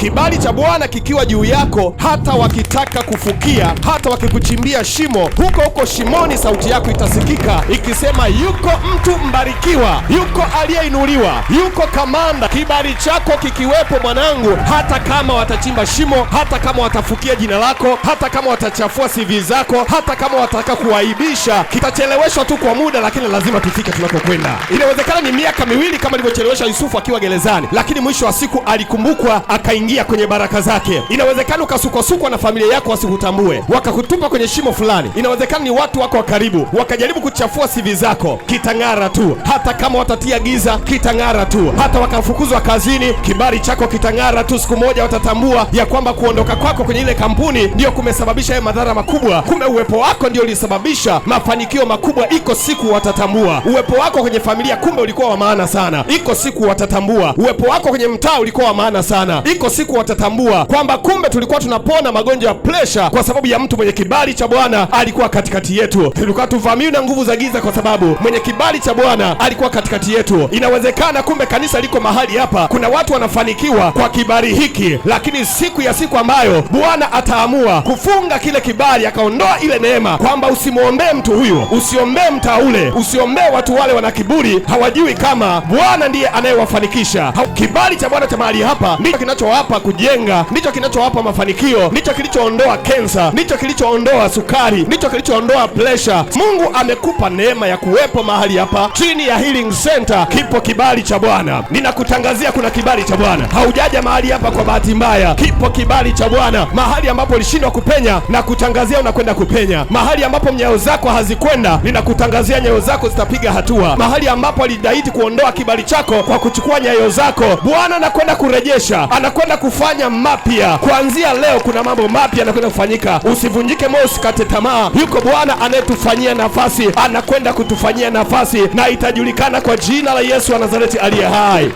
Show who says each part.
Speaker 1: Kibali cha Bwana kikiwa juu yako, hata wakitaka kufukia, hata wakikuchimbia shimo, huko huko shimoni sauti yako itasikika ikisema, yuko mtu mbarikiwa, yuko aliyeinuliwa, yuko kamanda. Kibali chako kikiwepo mwanangu, hata kama watachimba shimo, hata kama watafukia jina lako, hata kama watachafua CV zako, hata kama wataka kuaibisha, kitacheleweshwa tu kwa muda, lakini lazima tufike tunakokwenda. Inawezekana ni miaka miwili kama ilivyochelewesha Yusufu akiwa gerezani, lakini mwisho wa siku alikumbukwa, akaingia kwenye baraka zake. Inawezekana ukasukwasukwa na familia yako wasikutambue, wakakutupa kwenye shimo fulani. Inawezekana ni watu wako wa karibu wakajaribu kuchafua CV zako, kitang'ara tu. Hata kama watatia giza, kitang'ara tu. Hata wakafukuzwa kazini, kibali chako kitang'ara tu. Siku moja watatambua ya kwamba kuondoka kwako kwenye ile kampuni ndio kumesababisha hayo madhara makubwa, kumbe uwepo wako ndio ulisababisha mafanikio makubwa. Iko siku watatambua uwepo wako kwenye familia, kumbe ulikuwa wa maana sana. Iko siku watatambua uwepo wako kwenye mtaa ulikuwa wa maana sana. Iko siku watatambua kwamba kumbe tulikuwa tunapona magonjwa ya presha kwa sababu ya mtu mwenye kibali cha Bwana alikuwa katikati yetu. Tulikuwa tuvamiwi na nguvu za giza kwa sababu mwenye kibali cha Bwana alikuwa katikati yetu. Inawezekana kumbe kanisa liko mahali hapa, kuna watu wanafanikiwa kwa kibali hiki, lakini siku ya siku ambayo Bwana ataamua kufunga kile kibali, akaondoa ile neema, kwamba usimwombee mtu huyu, usiombee mtaa ule, usiombee watu wale wana kiburi, hawajui kama Bwana ndiye anayewafanikisha. Kibali cha Bwana cha mahali hapa ndicho kinachowapa kujenga, ndicho kinachowapa mafanikio, ndicho kilichoondoa kensa, ndicho kilichoondoa sukari, ndicho kilichoondoa presha. Mungu amekupa neema ya kuwepo mahali hapa. Chini ya Healing Center kipo kibali cha Bwana. Ninakutangazia kuna kibali cha Bwana. Haujaja mahali hapa kwa bahati mbaya. Kipo kibali cha Bwana. Mahali ambapo ulishindwa kupenya, na kutangazia unakwenda kupenya. Mahali ambapo nyayo zako hazikwenda, ninakutangazia nyayo zako zitapiga hatua. Mahali ambapo alidaiti kuondoa kibali chako kwa kuchukua nyayo zako, Bwana anakwenda kurejesha, anakwenda kufanya mapya. Kuanzia leo kuna mambo mapya anakwenda kufanyika. Usivunjike moyo, usikate tamaa. Yuko Bwana anayetufanyia nafasi, anakwenda kutufanyia nafasi, na itajulikana kwa jina la Yesu wa Nazareti aliye hai.